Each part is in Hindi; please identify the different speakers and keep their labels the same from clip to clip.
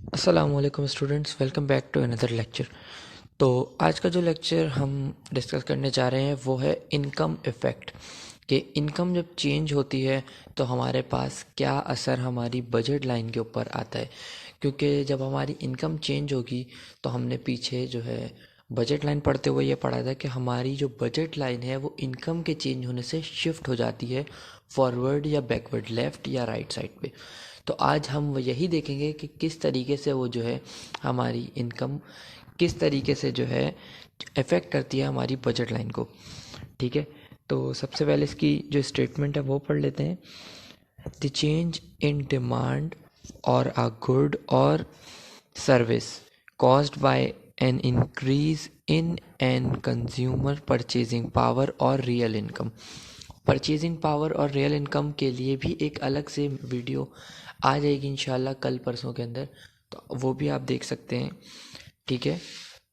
Speaker 1: अस्सलामुअलैकुम students, welcome back to another lecture. तो आज का जो लेक्चर हम डिस्कस करने जा रहे हैं वो है इनकम इफ़ेक्ट, कि इनकम जब चेंज होती है तो हमारे पास क्या असर हमारी बजट लाइन के ऊपर आता है। क्योंकि जब हमारी इनकम चेंज होगी तो हमने पीछे जो है बजट लाइन पढ़ते हुए ये पढ़ा था कि हमारी जो बजट लाइन है वो इनकम के चेंज होने से शिफ्ट हो जाती है फॉरवर्ड या बैकवर्ड, लेफ़्ट या राइट साइड पे। तो आज हम वो यही देखेंगे कि किस तरीके से वो जो है हमारी इनकम किस तरीके से जो है अफेक्ट करती है हमारी बजट लाइन को। ठीक है, तो सबसे पहले इसकी जो स्टेटमेंट है वो पढ़ लेते हैं। द चेंज इन डिमांड और अ गुड और service caused by an increase in an consumer purchasing power और रियल इनकम। परचेजिंग पावर और रियल इनकम के लिए भी एक अलग से वीडियो आ जाएगी इंशाल्लाह कल परसों के अंदर, तो वो भी आप देख सकते हैं। ठीक है,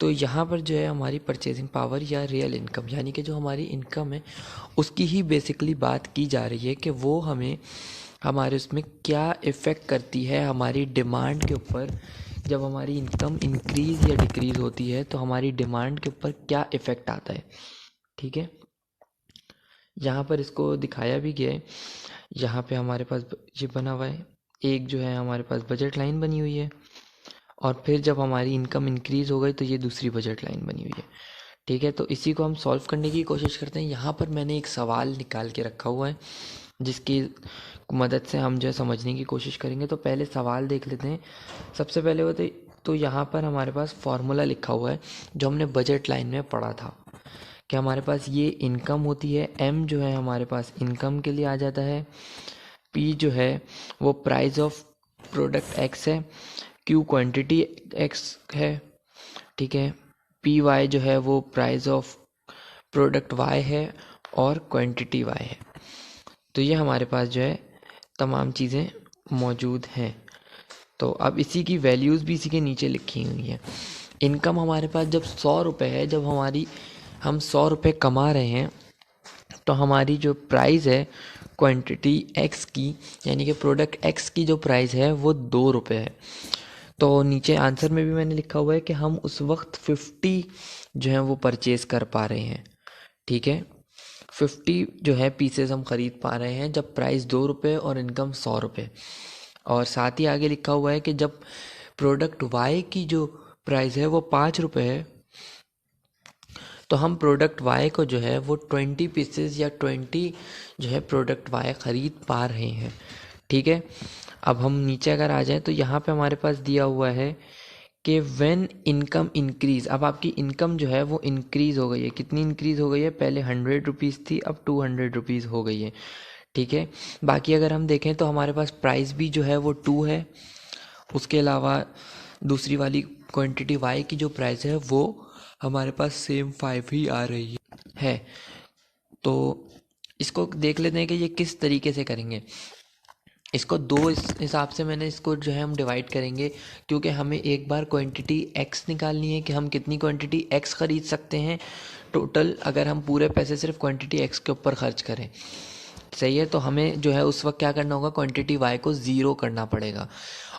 Speaker 1: तो यहाँ पर जो है हमारी परचेजिंग पावर या रियल इनकम यानी कि जो हमारी इनकम है उसकी ही बेसिकली बात की जा रही है कि वो हमें हमारे उसमें क्या इफ़ेक्ट करती है हमारी डिमांड के ऊपर। जब हमारी इनकम इंक्रीज़ या डिक्रीज़ होती है तो हमारी डिमांड के ऊपर क्या इफ़ेक्ट आता है। ठीक है, यहाँ पर इसको दिखाया भी गया है। यहाँ पे हमारे पास ये बना हुआ है, एक जो है हमारे पास बजट लाइन बनी हुई है और फिर जब हमारी इनकम इंक्रीज़ हो गई तो ये दूसरी बजट लाइन बनी हुई है। ठीक है, तो इसी को हम सॉल्व करने की कोशिश करते हैं। यहाँ पर मैंने एक सवाल निकाल के रखा हुआ है जिसकी मदद से हम जो है समझने की कोशिश करेंगे। तो पहले सवाल देख लेते हैं। सबसे पहले होते तो यहाँ पर हमारे पास फॉर्मूला लिखा हुआ है जो हमने बजट लाइन में पढ़ा था कि हमारे पास ये इनकम होती है। एम जो है हमारे पास इनकम के लिए आ जाता है। पी जो है वो प्राइस ऑफ प्रोडक्ट एक्स है। क्यू क्वांटिटी एक्स है। ठीक है, पी वाई जो है वो प्राइस ऑफ प्रोडक्ट वाई है और क्वांटिटी वाई है। तो ये हमारे पास जो है तमाम चीज़ें मौजूद हैं। तो अब इसी की वैल्यूज़ भी इसी के नीचे लिखी हुई हैं। इनकम हमारे पास जब 100 रुपये है, जब हम 100 रुपये कमा रहे हैं तो हमारी जो प्राइस है क्वांटिटी एक्स की यानी कि प्रोडक्ट एक्स की जो प्राइस है वो 2 रुपये है। तो नीचे आंसर में भी मैंने लिखा हुआ है कि हम उस वक्त 50 जो है वो परचेज़ कर पा रहे हैं। ठीक है, 50 जो है पीसेस हम ख़रीद पा रहे हैं जब प्राइस 2 रुपये और इनकम 100 रुपये। और साथ ही आगे लिखा हुआ है कि जब प्रोडक्ट वाई की जो प्राइस है वो 5 रुपये है तो हम प्रोडक्ट वाई को जो है वो 20 पीसेस या 20 जो है प्रोडक्ट वाई ख़रीद पा रहे हैं। ठीक है, अब हम नीचे अगर आ जाएं तो यहाँ पे हमारे पास दिया हुआ है कि व्हेन इनकम इंक्रीज। अब आपकी इनकम जो है वो इंक्रीज़ हो गई है। कितनी इंक्रीज़ हो गई है? पहले 100 रुपीज़ थी, अब 200 रुपीज़ हो गई है। ठीक है, बाकी अगर हम देखें तो हमारे पास प्राइस भी जो है वो 2 है। उसके अलावा दूसरी वाली क्वांटिटी वाई की जो प्राइस है वो हमारे पास सेम 5 ही आ रही है। तो इसको देख लेते हैं कि ये किस तरीके से करेंगे। इसको दो इस हिसाब से मैंने इसको जो है हम डिवाइड करेंगे, क्योंकि हमें एक बार क्वांटिटी एक्स निकालनी है कि हम कितनी क्वांटिटी एक्स ख़रीद सकते हैं टोटल, अगर हम पूरे पैसे सिर्फ क्वांटिटी एक्स के ऊपर खर्च करें। सही है, तो हमें जो है उस वक्त क्या करना होगा, क्वांटिटी वाई को ज़ीरो करना पड़ेगा।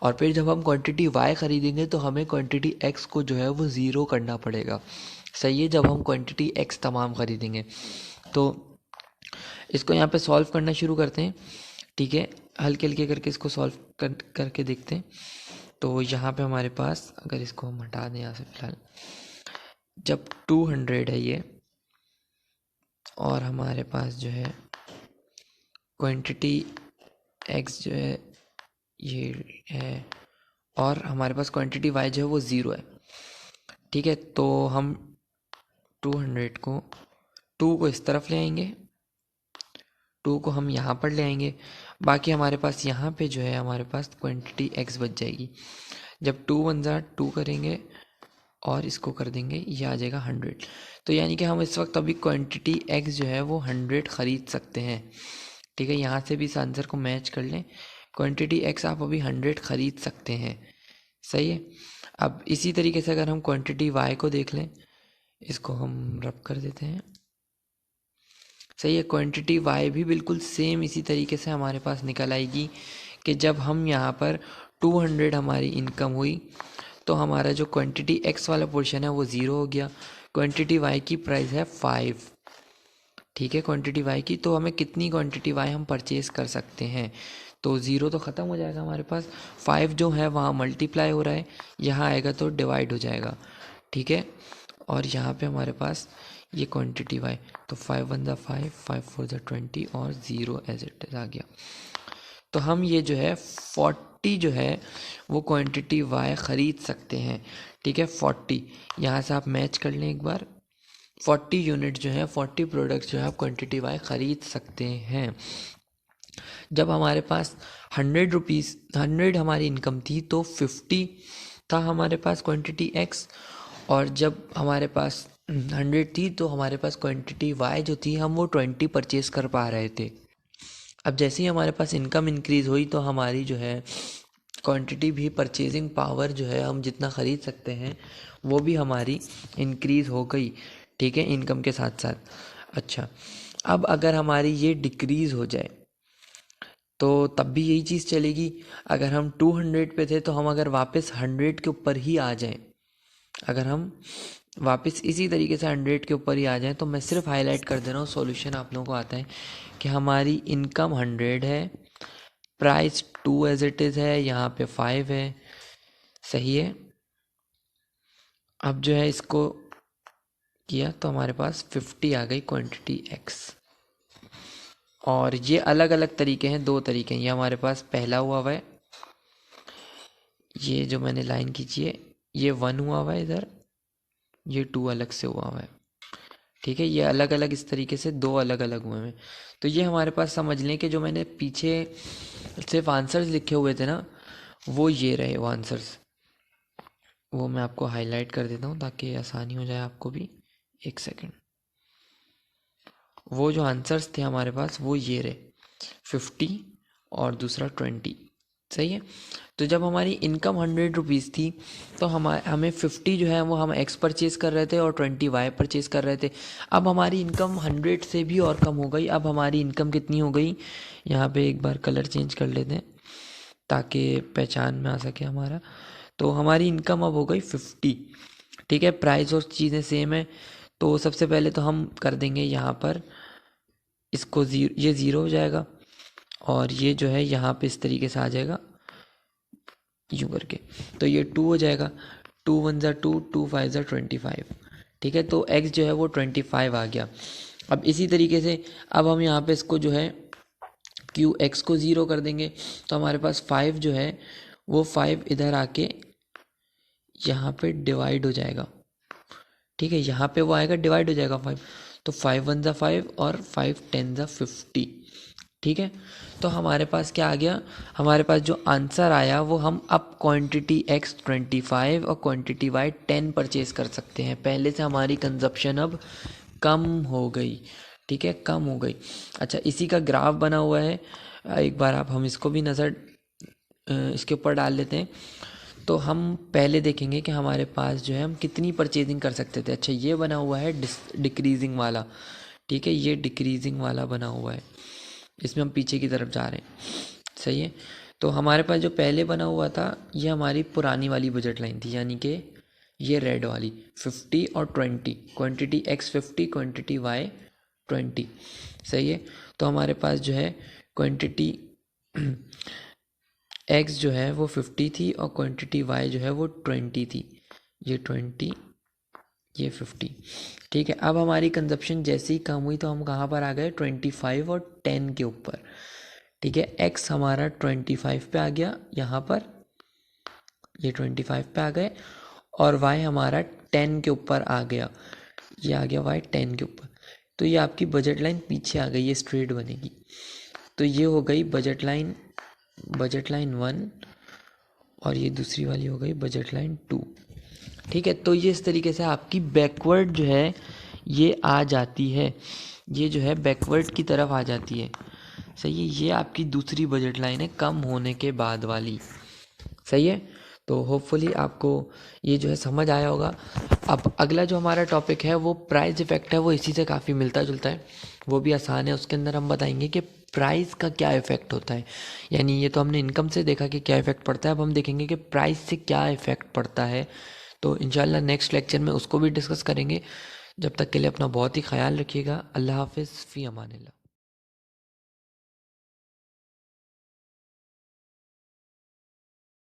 Speaker 1: और फिर जब हम क्वांटिटी वाई ख़रीदेंगे तो हमें क्वांटिटी एक्स को जो है वो ज़ीरो करना पड़ेगा। सही है, जब हम क्वांटिटी एक्स तमाम ख़रीदेंगे। तो इसको यहाँ पे सॉल्व करना शुरू करते हैं। ठीक है, हल्के हल्के करके इसको सॉल्व करके देखते हैं। तो यहाँ पे हमारे पास अगर इसको हम हटा दें यहाँ से फ़िलहाल, जब 200 है ये और हमारे पास जो है क्वांटिटी एक्स जो है ये है और हमारे पास क्वांटिटी वाई जो है वो ज़ीरो है। ठीक है, तो हम 200 को 2 को इस तरफ ले आएंगे, 2 को हम यहाँ पर ले आएंगे। बाकी हमारे पास यहाँ पे जो है हमारे पास क्वांटिटी एक्स बच जाएगी। जब 2 वन ज़ा 2 करेंगे और इसको कर देंगे, ये आ जाएगा 100। तो यानी कि हम इस वक्त अभी क्वांटिटी एक्स जो है वो 100 ख़रीद सकते हैं। ठीक है, यहाँ से भी इस आंसर को मैच कर लें, क्वांटिटी एक्स आप अभी 100 ख़रीद सकते हैं। सही है, अब इसी तरीके से अगर हम क्वांटिटी वाई को देख लें, इसको हम रब कर देते हैं। सही है, क्वांटिटी वाई भी बिल्कुल सेम इसी तरीके से हमारे पास निकल आएगी कि जब हम यहाँ पर 200 हमारी इनकम हुई तो हमारा जो क्वांटिटी एक्स वाला पोर्शन है वो 0 हो गया। क्वांटिटी वाई की प्राइस है 5, ठीक है, क्वांटिटी वाई की। तो हमें कितनी क्वांटिटी वाई हम परचेज कर सकते हैं, तो 0 तो ख़त्म हो जाएगा हमारे पास, 5 जो है वहाँ मल्टीप्लाई हो रहा है, यहाँ आएगा तो डिवाइड हो जाएगा, ठीक है। और यहाँ पे हमारे पास ये क्वांटिटी वाई, तो 5 1 ज़ा 5, 5 4 ज़ा 20 और 0 एज इट इज़ आ गया। तो हम ये जो है 40 जो है वो क्वांटिटी वाई ख़रीद सकते हैं, ठीक है। 40 यहाँ से आप मैच कर लें एक बार, 40 यूनिट जो है 40 प्रोडक्ट्स जो है आप क्वांटिटी वाई ख़रीद सकते हैं। जब हमारे पास 100 हमारी इनकम थी तो 50 था हमारे पास क्वांटिटी एक्स, और जब हमारे पास 100 थी तो हमारे पास क्वांटिटी वाई जो थी हम वो 20 परचेज कर पा रहे थे। अब जैसे ही हमारे पास इनकम इंक्रीज़ हुई तो हमारी जो है क्वांटिटी भी, परचेजिंग पावर जो है हम जितना ख़रीद सकते हैं वो भी हमारी इंक्रीज़ हो गई, ठीक है, इनकम के साथ साथ। अच्छा, अब अगर हमारी ये डिक्रीज़ हो जाए तो तब भी यही चीज़ चलेगी। अगर हम 200 पे थे तो हम अगर वापस 100 के ऊपर ही आ जाएं, अगर हम वापस इसी तरीके से 100 के ऊपर ही आ जाएं, तो मैं सिर्फ हाईलाइट कर दे रहा हूँ, सॉल्यूशन आप लोगों को आता है कि हमारी इनकम 100 है, प्राइस 2 एज इट इज़ है, यहाँ पे 5 है, सही है। अब जो है इसको किया तो हमारे पास 50 आ गई क्वांटिटी एक्स। और ये अलग अलग तरीके हैं, 2 तरीके हैं। ये हमारे पास पहला हुआ है, ये जो मैंने लाइन खींची है ये 1 हुआ हुआ है इधर, ये 2 अलग से हुआ हुआ है, ठीक है। ये अलग अलग इस तरीके से 2 अलग अलग हुए हैं। तो ये हमारे पास समझ लें कि जो मैंने पीछे सिर्फ आंसर्स लिखे हुए थे ना, वो ये रहे वो आंसर्स। वो मैं आपको हाईलाइट कर देता हूँ ताकि आसानी हो जाए आपको भी। एक सेकेंड, वो जो आंसर्स थे हमारे पास वो ये रहे, 50 और दूसरा 20, सही है। तो जब हमारी इनकम 100 रुपीज़ थी तो हमें 50 जो है वो हम एक्स परचेज़ कर रहे थे और 20 वाई परचेज़ कर रहे थे। अब हमारी इनकम 100 से भी और कम हो गई। अब हमारी इनकम कितनी हो गई, यहाँ पे एक बार कलर चेंज कर लेते हैं ताकि पहचान में आ सके हमारा। तो हमारी इनकम अब हो गई 50, ठीक है। प्राइस और चीज़ें सेम है, तो सबसे पहले तो हम कर देंगे यहाँ पर इसको ज़ीरो, ये ज़ीरो हो जाएगा, और ये जो है यहाँ पे इस तरीके से आ जाएगा यूँ करके, तो ये 2 हो जाएगा। 2 1 ज़ा 2, 2 5 ज़ा 25, ठीक है। तो x जो है वो 25 आ गया। अब इसी तरीके से अब हम यहाँ पे इसको जो है क्यू एक्स को 0 कर देंगे, तो हमारे पास 5 जो है वो 5 इधर आके यहाँ पे डिवाइड हो जाएगा, ठीक है। यहाँ पे वो आएगा डिवाइड हो जाएगा 5, तो 5 1 ज़ा 5 और 5 10 ज़ा 50, ठीक है। तो हमारे पास क्या आ गया, हमारे पास जो आंसर आया वो हम अब क्वांटिटी एक्स 25 और क्वांटिटी वाई 10 परचेज कर सकते हैं। पहले से हमारी कंजप्शन अब कम हो गई, ठीक है, कम हो गई। अच्छा, इसी का ग्राफ बना हुआ है, एक बार आप हम इसको भी नज़र इसके ऊपर डाल लेते हैं। तो हम पहले देखेंगे कि हमारे पास जो है हम कितनी परचेजिंग कर सकते थे। अच्छा, ये बना हुआ है डिक्रीजिंग वाला, ठीक है, ये डिक्रीजिंग वाला बना हुआ है, इसमें हम पीछे की तरफ जा रहे हैं, सही है। तो हमारे पास जो पहले बना हुआ था ये हमारी पुरानी वाली बजट लाइन थी, यानी कि ये रेड वाली 50 और 20, क्वांटिटी एक्स 50, क्वांटिटी वाई 20, सही है। तो हमारे पास जो है क्वांटिटी एक्स जो है वो 50 थी और क्वांटिटी वाई जो है वो 20 थी, ये 20, ये 50, ठीक है। अब हमारी कंजप्शन जैसे ही कम हुई तो हम कहाँ पर आ गए, 25 और 10 के ऊपर, ठीक है। एक्स हमारा 25 पे आ गया यहाँ पर, ये 25 पे आ गए, और वाई हमारा 10 के ऊपर आ गया, ये आ गया वाई 10 के ऊपर। तो ये आपकी बजट लाइन पीछे आ गई, ये स्ट्रेट बनेगी। तो ये हो गई बजट लाइन 1, और ये दूसरी वाली हो गई बजट लाइन 2, ठीक है। तो ये इस तरीके से आपकी बैकवर्ड जो है ये आ जाती है, ये जो है बैकवर्ड की तरफ आ जाती है, सही है। ये आपकी दूसरी बजट लाइन है कम होने के बाद वाली, सही है। तो होपफुली आपको ये जो है समझ आया होगा। अब अगला जो हमारा टॉपिक है वो प्राइस इफेक्ट है, वो इसी से काफ़ी मिलता जुलता है। वो भी आसान है। उसके अंदर हम बताएंगे कि प्राइस का क्या इफ़ेक्ट होता है। यानी ये तो हमने इनकम से देखा कि क्या इफ़ेक्ट पड़ता है, अब हम देखेंगे कि प्राइस से क्या इफ़ेक्ट पड़ता है। तो इंशाल्लाह नेक्स्ट लेक्चर में उसको भी डिस्कस करेंगे। जब तक के लिए अपना बहुत ही ख्याल रखिएगा। अल्लाह हाफिज़, फ़ी अमानिल्लाह।